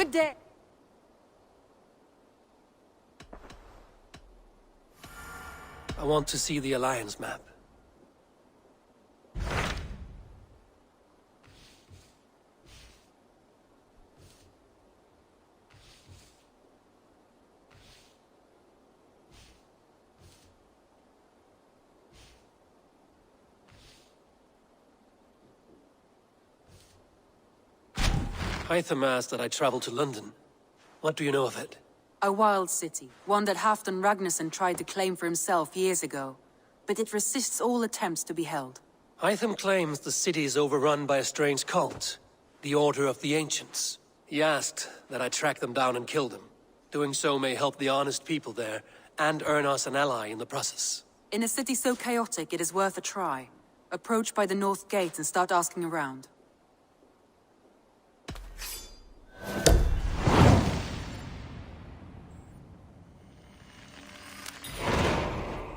Good day. I want to see the Alliance map. Hytham asked that I travel to London. What do you know of it? A wild city, one that Halfdan Ragnarsson tried to claim for himself years ago. But it resists all attempts to be held. Hytham claims the city is overrun by a strange cult, the Order of the Ancients. He asked that I track them down and kill them. Doing so may help the honest people there, and earn us an ally in the process. In a city so chaotic, it is worth a try. Approach by the North Gate and start asking around.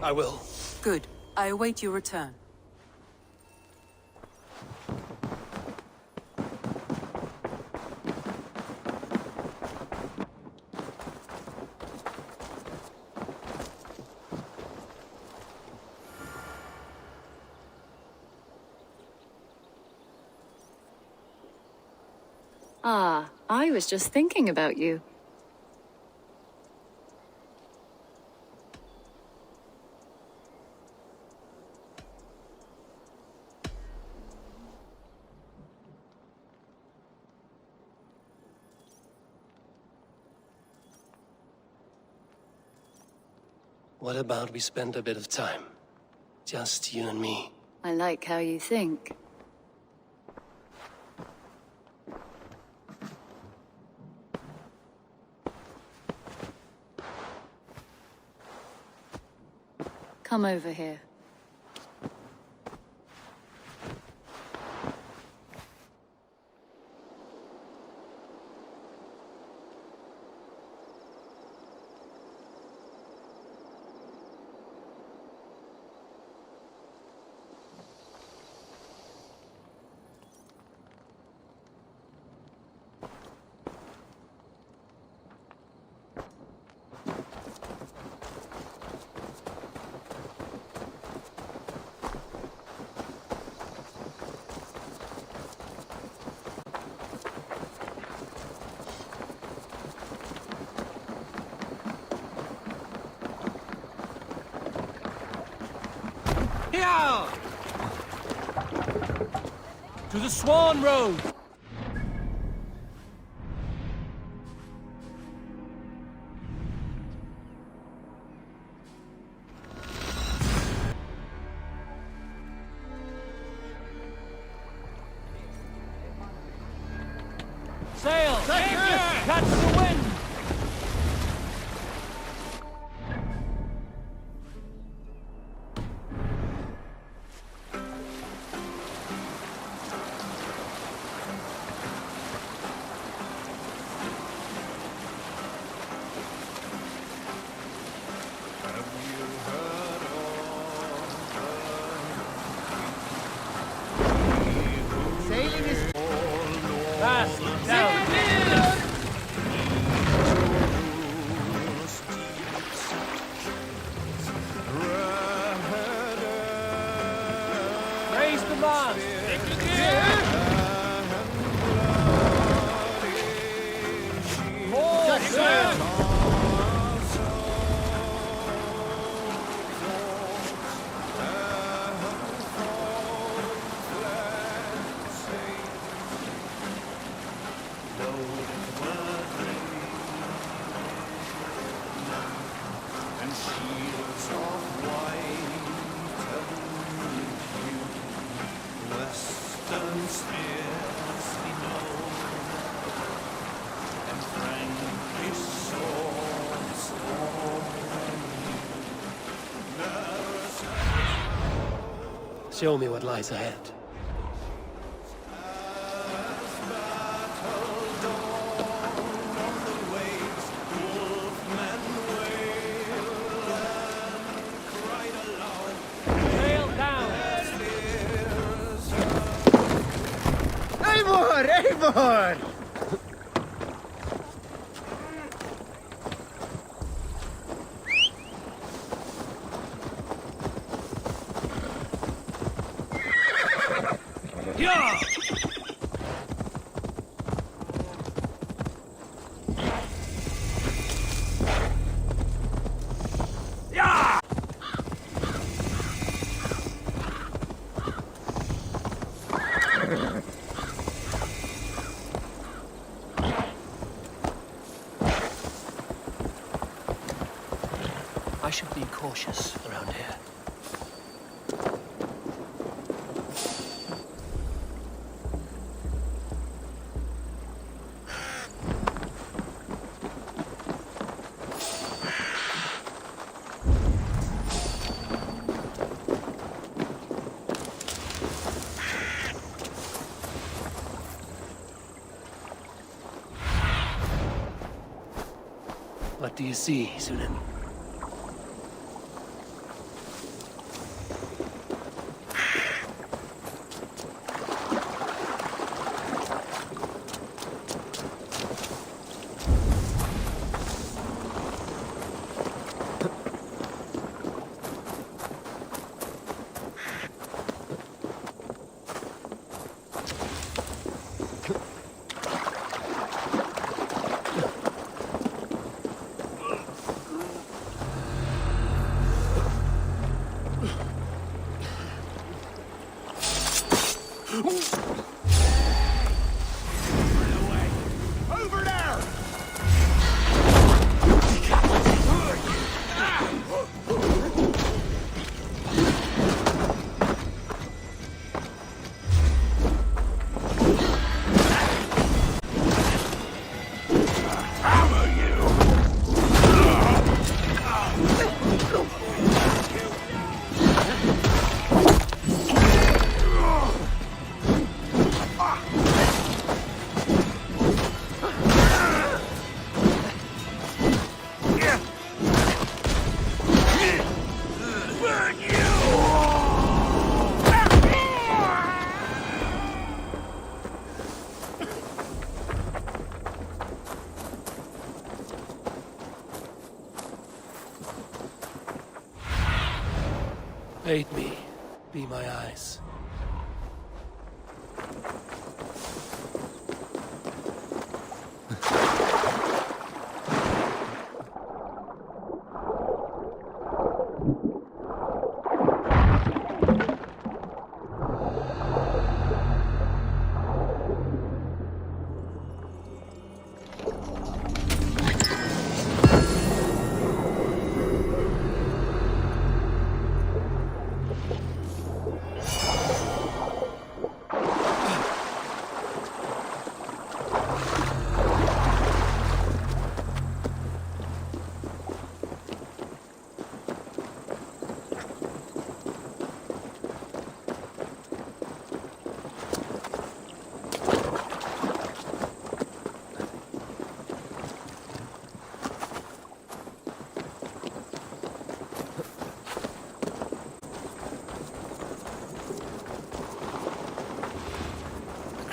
I will. Good. I await your return. Ah, I was just thinking about you. What about we spend a bit of time? Just you and me. I like how you think. Come over here. Here! To the Swan Road! Sail! Catch the wind! Sailing is Fast! Down! Raise the mast! More sail! Show me what lies ahead. Sail down! Eivor! Eivor! should be cautious around here. What do you see, Sunan? Over there! Aid me. Be my eyes.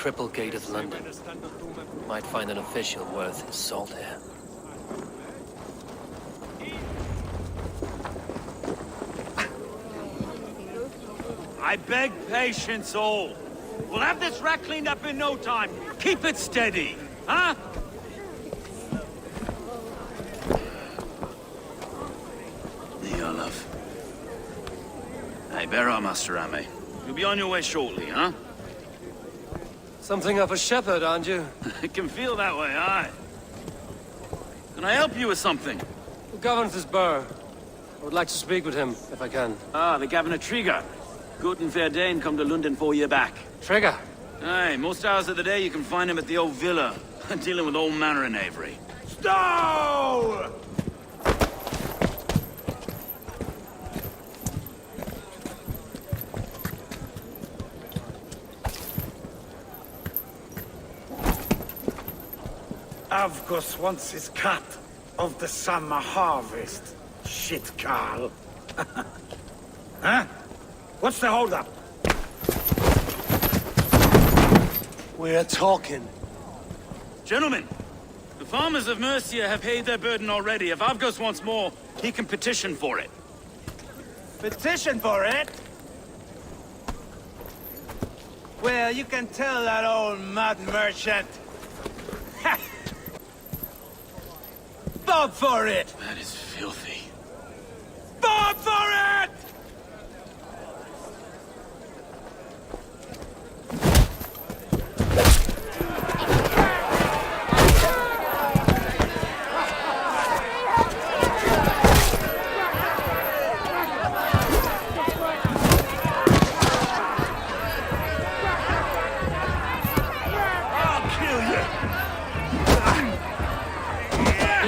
Cripple Gate of London. Might find an official worth his salt here. I beg patience, all. We'll have this rat cleaned up in no time. Keep it steady, huh? Here, love. Hey, bear up, Master Ame. You'll be on your way shortly, huh? Something of a shepherd, aren't you? It can feel that way, aye. Can I help you with something? Who governs this burr? I would like to speak with him, if I can. Ah, the Governor Trigger. Good and fair Dane come to Lunden 4 year back. Trigger! Aye, most hours of the day you can find him at the old villa, dealing with all manner of knavery. Stow! Avgos wants his cut of the summer harvest. Shit, Carl. Huh? What's the holdup? We're talking. Gentlemen, the farmers of Mercia have paid their burden already. If Avgos wants more, he can petition for it. Petition for it? Well, you can tell that old mud merchant. Bob for it! That is filthy. Bob for it!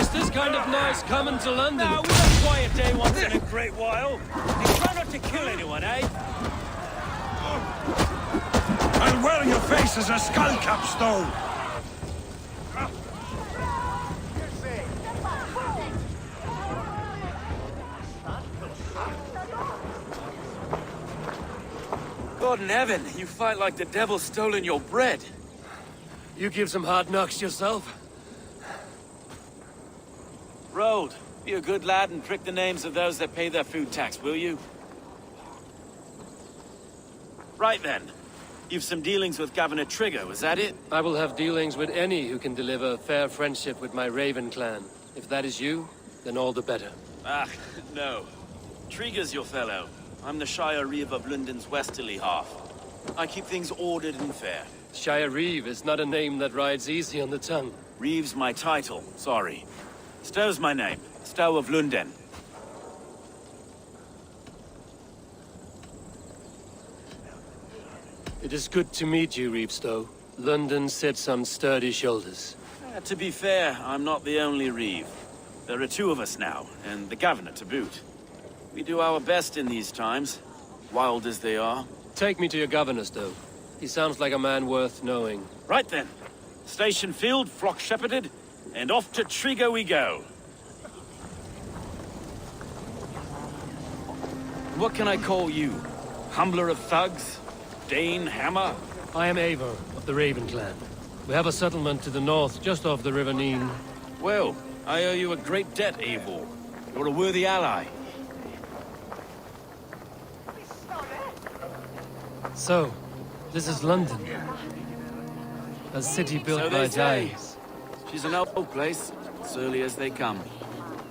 Is this kind of noise coming to London? Now, we have a quiet day once in a great while. You try not to kill anyone, eh? I'll wear your face as a skull cap, Stowe. God in heaven, you fight like the devil's stolen your bread. You give some hard knocks yourself. Road, be a good lad and prick the names of those that pay their food tax, will you? Right then. You've some dealings with Governor Trigger, was that it? I will have dealings with any who can deliver fair friendship with my Raven clan. If that is you, then all the better. Ah, no. Trigger's your fellow. I'm the Shire Reeve of Lunden's westerly half. I keep things ordered and fair. Shire Reeve is not a name that rides easy on the tongue. Reeve's my title, sorry. Stowe's my name. Stowe of Lunden. It is good to meet you, Reeve Stowe. London sits on sturdy shoulders. To be fair, I'm not the only Reeve. There are two of us now, and the Governor to boot. We do our best in these times, wild as they are. Take me to your governor, Stowe. He sounds like a man worth knowing. Right then. Station filled, flock shepherded, and off to Trigger we go. What can I call you? Humbler of thugs? Dane Hammer? I am Eivor of the Raven clan. We have a settlement to the north, just off the River Nene. Well, I owe you a great debt, Eivor. You're a worthy ally. So, this is London. A city built So by they say. giants. She's an old place, surly as they come.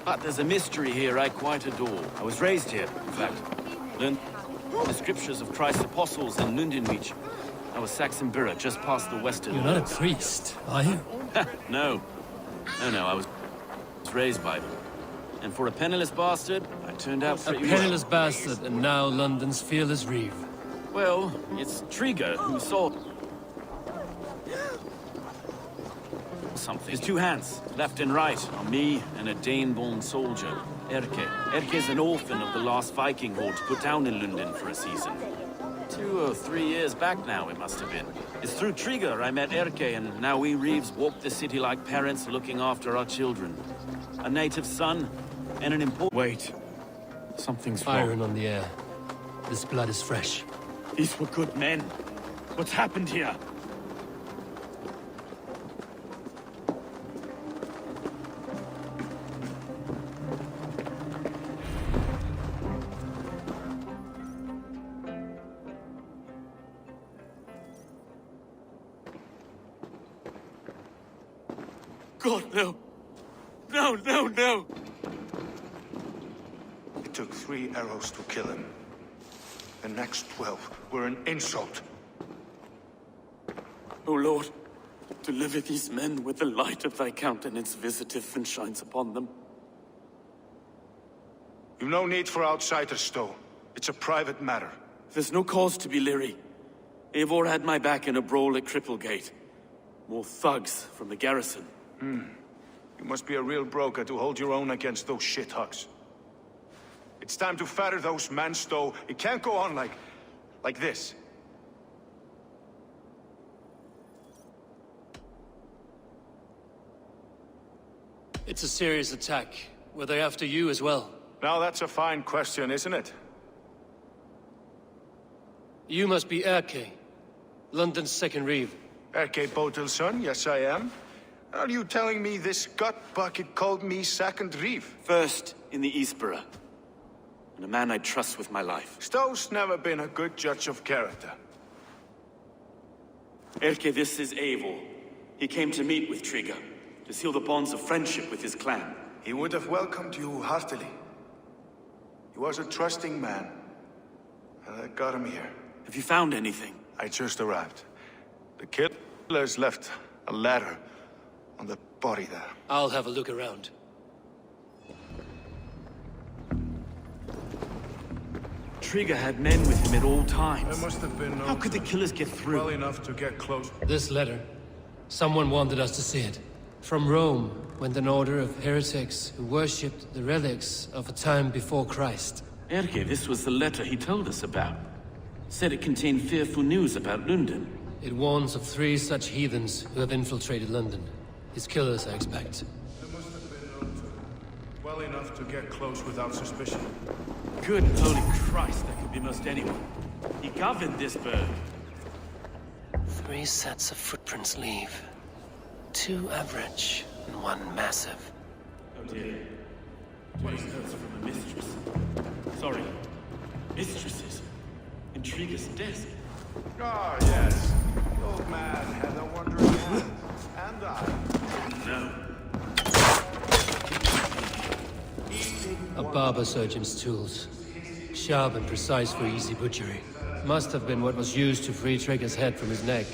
But there's a mystery here I quite adore. I was raised here, in fact. Learned the scriptures of Christ's apostles in Lunden. I was Saxon Borough, just past the western You're not a walls. priest, are you? No. No, I was raised by them. And for a penniless bastard, I turned out A pretty penniless bastard, and now London's fearless Reeve. well. It's Trigger who saw something. His two hands, left and right, on me and a Dane-born soldier, Erke. Erke's an orphan of the last Viking horde put down in Lunden for a season. 2 or 3 years back now, it must have been. It's through Trigger I met Erke, and now we Reeves walk the city like parents looking after our children. A native son, and an important... Wait. Something's wrong. Iron on the air. This blood is fresh. These were good men. What's happened here? God, no. No. It took 3 arrows to kill him. The next 12 were an insult. O Lord, deliver these men with the light of thy countenance visitive and shines upon them. You've no need for outsiders, Stowe. It's a private matter. There's no cause to be leery. Eivor had my back in a brawl at Cripplegate. More thugs from the garrison. You must be a real broker to hold your own against those shithugs. It's time to fetter those men, Stowe. It can't go on like this. It's a serious attack. Were they after you as well? Now that's a fine question, isn't it? You must be Erke, London's second Reeve. Erke Botil's son, yes I am. Are you telling me this gut bucket called me second Reeve? First in the Eastborough. And a man I trust with my life. Stowe's never been a good judge of character. Erke, this is Eivor. He came to meet with Trigger, to seal the bonds of friendship with his clan. He would have welcomed you heartily. He was a trusting man. And I got him here. Have you found anything? I just arrived. The killers left a ladder on the body there. I'll have a look around. Trigger had men with him at all times. There must have been no How could the killers get through? well enough to get close. This letter. Someone wanted us to see it. From Rome went an order of heretics who worshipped the relics of a time before Christ. Erke, this was the letter he told us about. Said it contained fearful news about Lunden. It warns of 3 such heathens who have infiltrated London. His killers, I expect. There must have been known to well enough to get close without suspicion. Good holy Christ, that could be most anyone. He governed this bird. 3 sets of footprints leave. 2 average and 1 massive. Oh dear. 20 notes from a mistress. Sorry. Mistresses. Intriguous desk. Ah, yes. The old man had a wandering hand. And I. No. A barber surgeon's tools. Sharp and precise for easy butchery. Must have been what was used to free Trigger's head from his neck.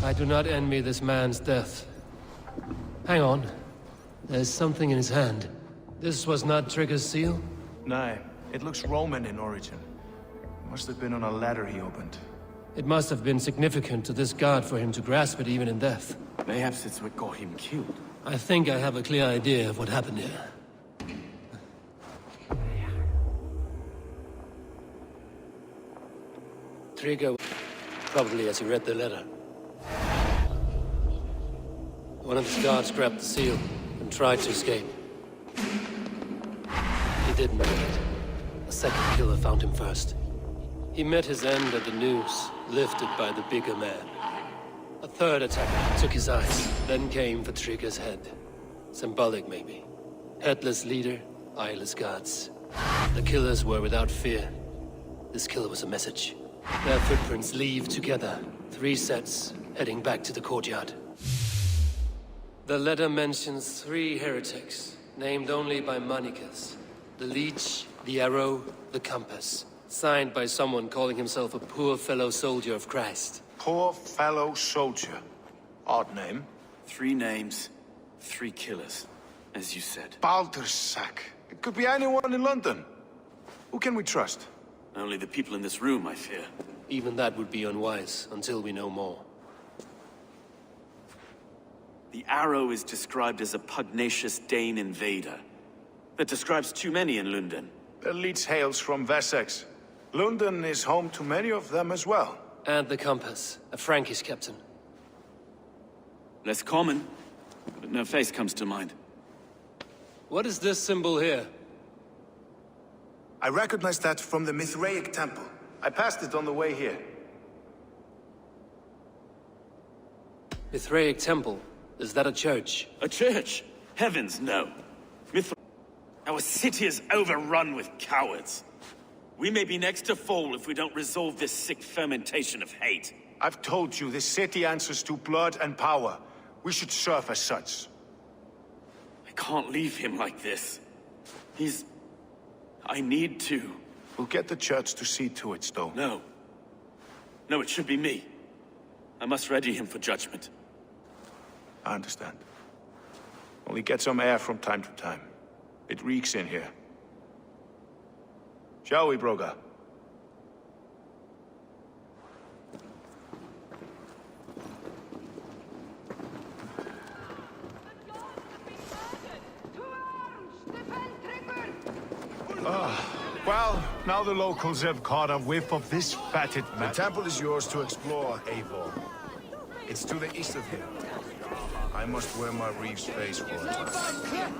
I do not envy this man's death. Hang on. There's something in his hand. This was not Trigger's seal? No, it looks Roman in origin. Must have been on a ladder he opened. It must have been significant to this god for him to grasp it even in death. Perhaps it's what got him killed. I think I have a clear idea of what happened here. Trigger, probably as he read the letter. One of his guards grabbed the seal and tried to escape. He didn't make it. A second killer found him first. He met his end at the noose, lifted by the bigger man. A third attacker took his eyes, then came for Trigger's head. Symbolic, maybe. Headless leader, eyeless guards. The killers were without fear. This killer was a message. Their footprints leave together. 3 sets, heading back to the courtyard. The letter mentions 3 heretics, named only by monikers. The Leech, the Arrow, the Compass. Signed by someone calling himself a poor fellow soldier of Christ. Poor fellow soldier. Odd name. 3 names, 3 killers, as you said. Baldersack. It could be anyone in London. Who can we trust? Only the people in this room, I fear. Even that would be unwise, until we know more. The Arrow is described as a pugnacious Dane invader. That describes too many in Lunden. The Leech hails from Wessex. Lunden is home to many of them as well. And the Compass, a Frankish captain. Less common, but no face comes to mind. What is this symbol here? I recognize that from the Mithraic temple. I passed it on the way here. Mithraic temple? Is that a church? A church? Heavens, no. Our city is overrun with cowards. We may be next to fall if we don't resolve this sick fermentation of hate. I've told you, this city answers to blood and power. We should serve as such. I can't leave him like this. I need to. We'll get the church to see to it, Stowe. No. No, it should be me. I must ready him for judgment. I understand. Only get some air from time to time. It reeks in here. Shall we, Broga? Well, now the locals have caught a whiff of this fatted man. The temple is yours to explore, Eivor. It's to the east of here. I must wear my Reeve's face for a time.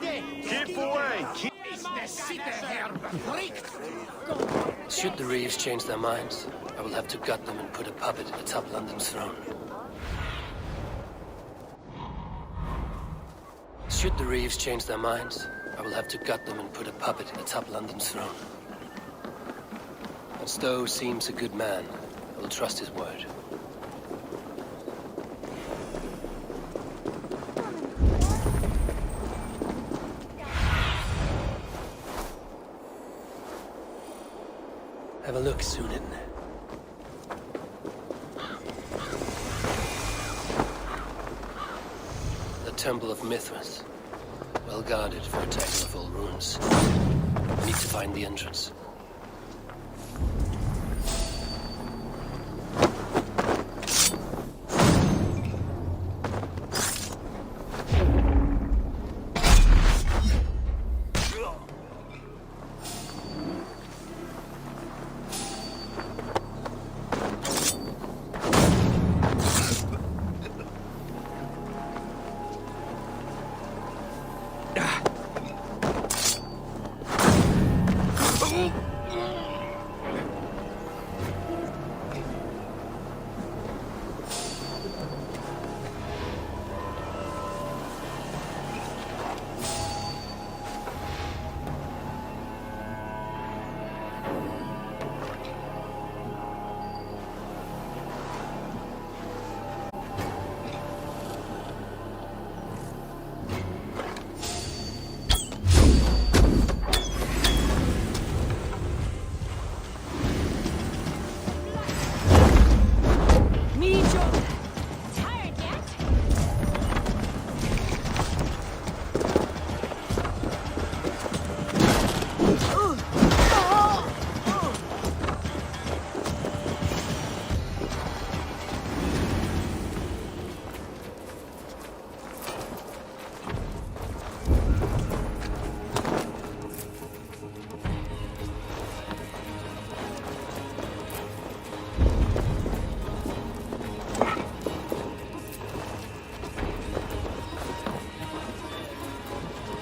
Keep away! Keep... Should the Reeves change their minds, I will have to gut them and put a puppet atop London's throne. Should the Reeves change their minds, I will have to gut them and put a puppet atop London's throne. But Stowe seems a good man. I will trust his word. Have a look, Lunden. The Temple of Mithras. Well guarded for attack of all ruins. Need to find the entrance.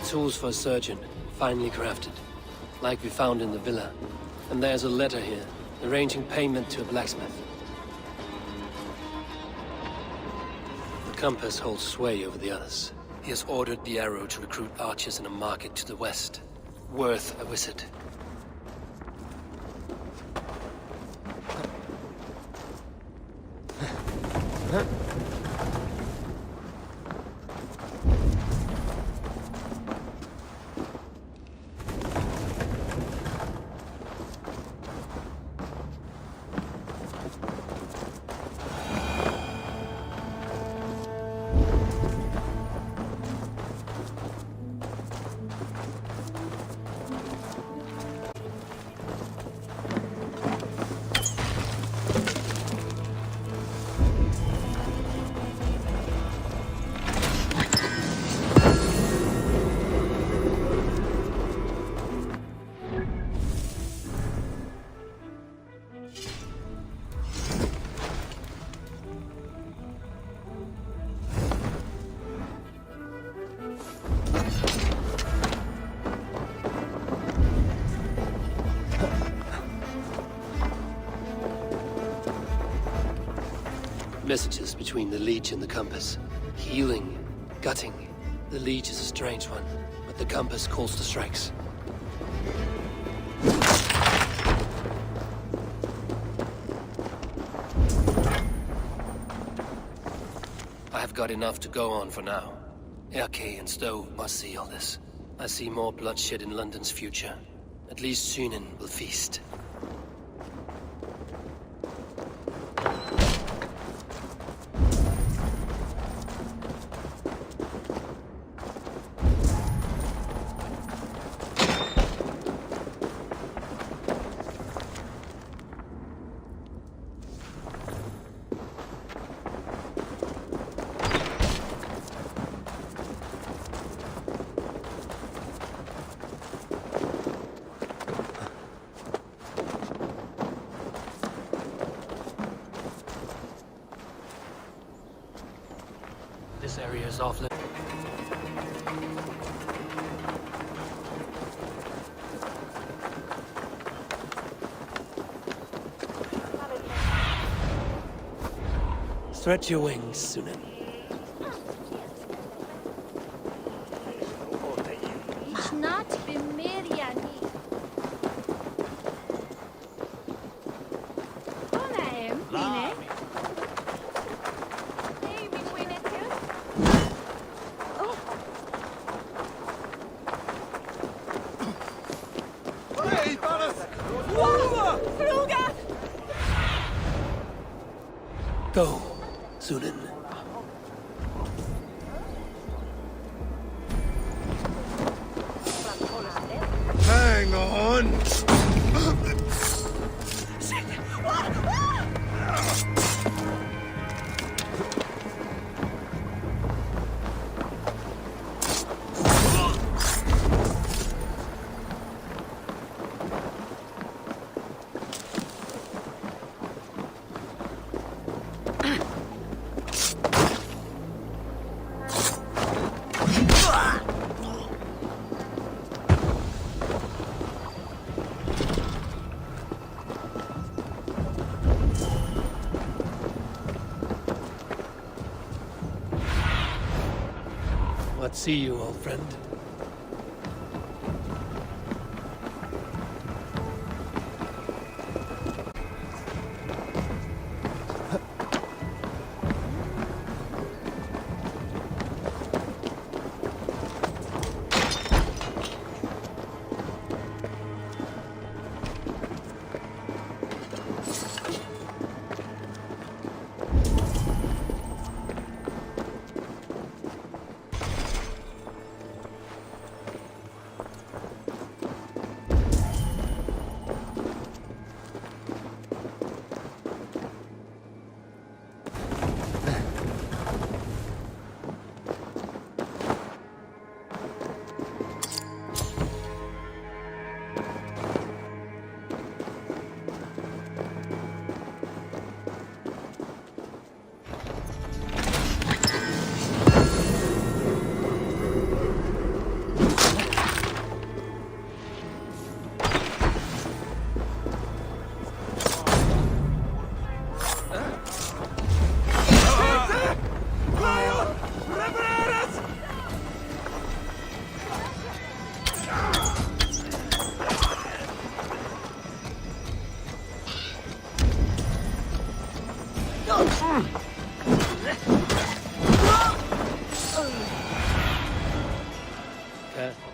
Tools for a surgeon, finely crafted, like we found in the villa. And there's a letter here, arranging payment to a blacksmith. The compass holds sway over the others. He has ordered the arrow to recruit archers in a market to the west. Worth a visit. Messages between the Leech and the compass. Healing, gutting. The Leech is a strange one, but the compass calls the strikes. I have got enough to go on for now. Erke and Stowe must see all this. I see more bloodshed in London's future. At least Lunden will feast. This area is off limits. Stretch your wings, Sunan. Not bimiriani. Valhalla-M, yine. Hey, min winnetus. Oh. Hey, Balas! Fluga! Go, Sunan. Hang on! What see you, old friend? Careful.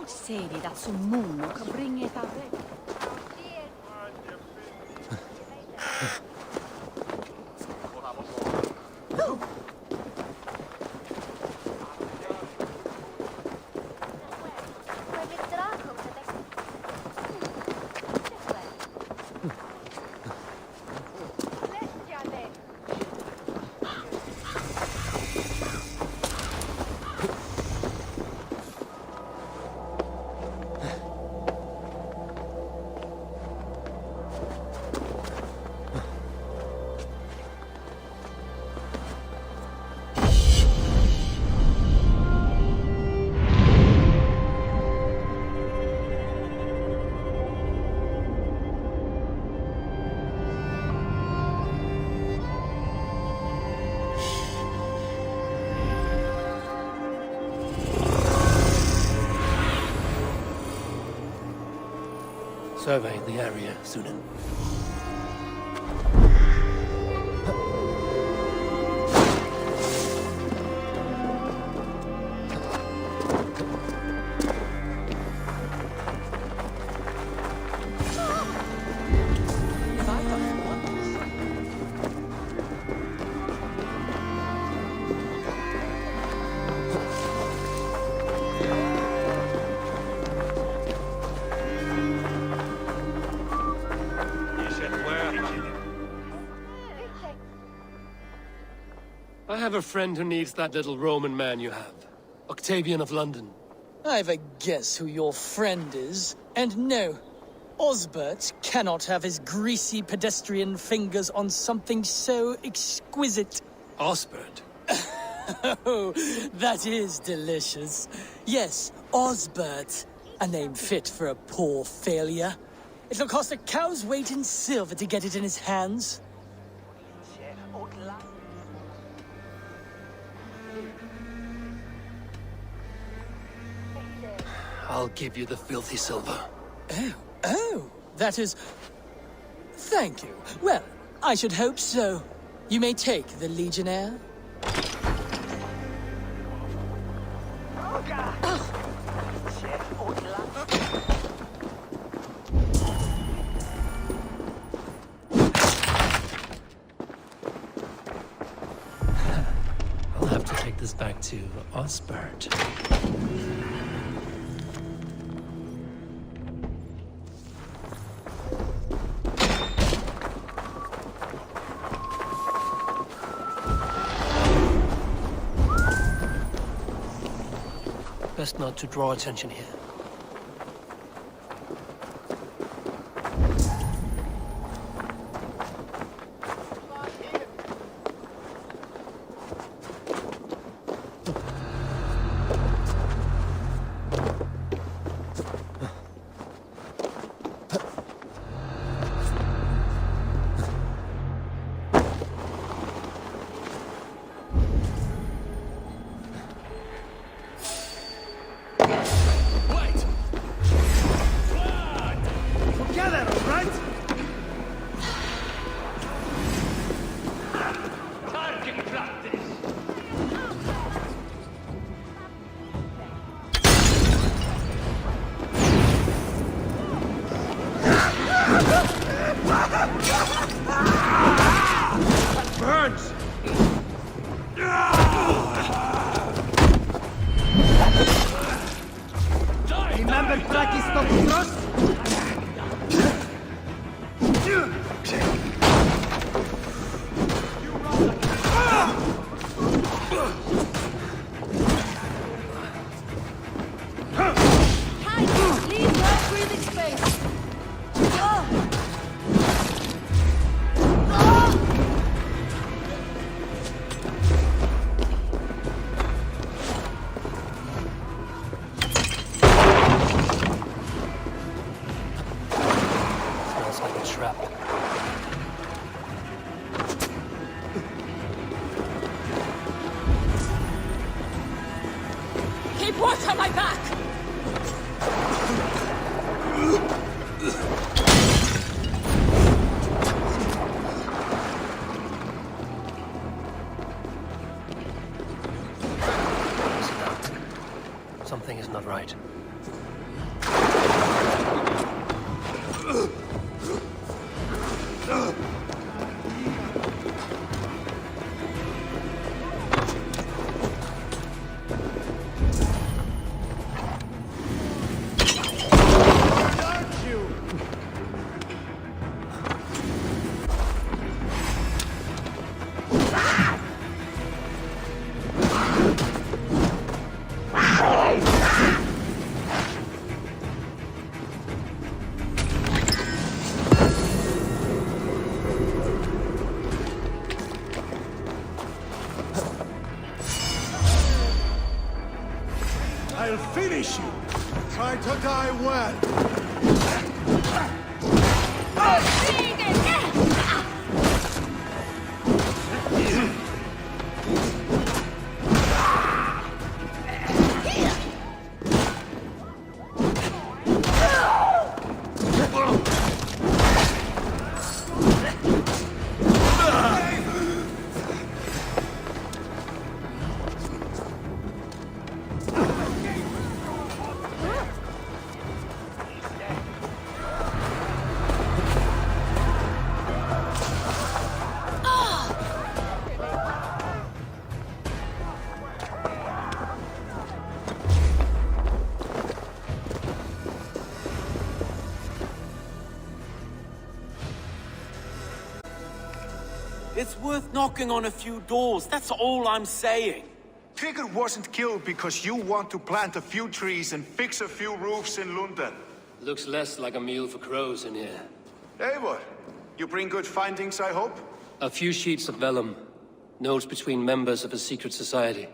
Sedi da sul mummo che bringet av det. Survey the area, Sunan. I have a friend who needs that little Roman man you have. Octavian of London. I've a guess who your friend is. And no, Osbert cannot have his greasy pedestrian fingers on something so exquisite. Osbert? Oh, that is delicious. Yes, Osbert. A name fit for a poor failure. It'll cost a cow's weight in silver to get it in his hands. I'll give you the filthy silver. Oh, that is... Thank you. Well, I should hope so. You may take the Legionnaire. I'll have to take this back to Osbert. Best not to draw attention here. Keep watch on my back! Something is not right. I'll finish you! Try to die well! It's worth knocking on a few doors, that's all I'm saying. figure wasn't killed because you want to plant a few trees and fix a few roofs in Lunden. Looks less like a meal for crows in here. Eivor, you bring good findings, I hope? A few sheets of vellum. Notes between members of a secret society.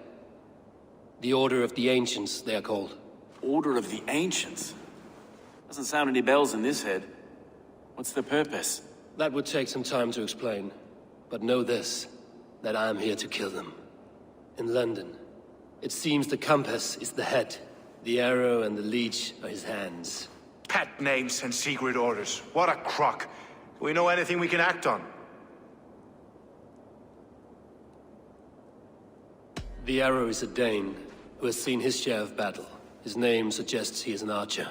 The Order of the Ancients, they are called. Order of the Ancients? Doesn't sound any bells in this head. What's the purpose? That would take some time to explain. But know this, that I am here to kill them. In London, it seems the compass is the head. The arrow and the leech are his hands. Pet names and secret orders. What a crock. Do we know anything we can act on? The arrow is a Dane, who has seen his share of battle. His name suggests he is an archer.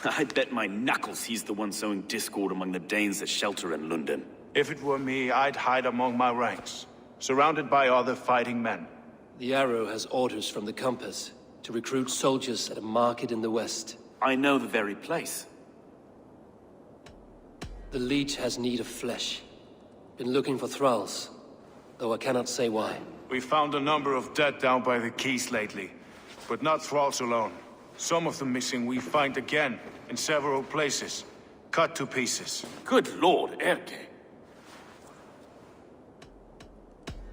I'd bet my knuckles he's the one sowing discord among the Danes that shelter in Lunden. If it were me, I'd hide among my ranks, surrounded by other fighting men. The arrow has orders from the compass to recruit soldiers at a market in the west. I know the very place. The leech has need of flesh. Been looking for thralls, though I cannot say why. We found a number of dead down by the quays lately, but not thralls alone. Some of the missing we find again in several places, cut to pieces. Good lord, Erke.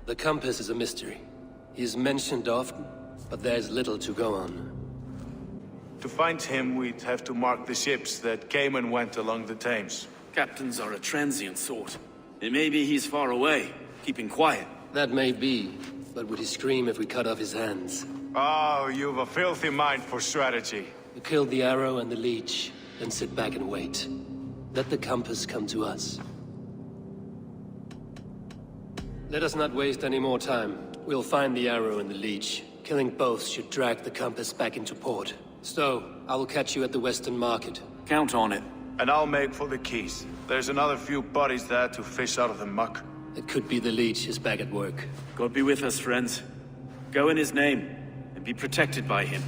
The compass is a mystery. He is mentioned often, but there's little to go on. To find him, we'd have to mark the ships that came and went along the Thames. Captains are a transient sort. It may be he's far away, keeping quiet. That may be, but would he scream if we cut off his hands? Oh, you've a filthy mind for strategy. We kill the arrow and the leech, then sit back and wait. Let the compass come to us. Let us not waste any more time. We'll find the arrow and the leech. Killing both should drag the compass back into port. So, I will catch you at the Western Market. Count on it. And I'll make for the quays. There's another few bodies there to fish out of the muck. It could be the leech is back at work. God be with us, friends. Go in his name, and be protected by him.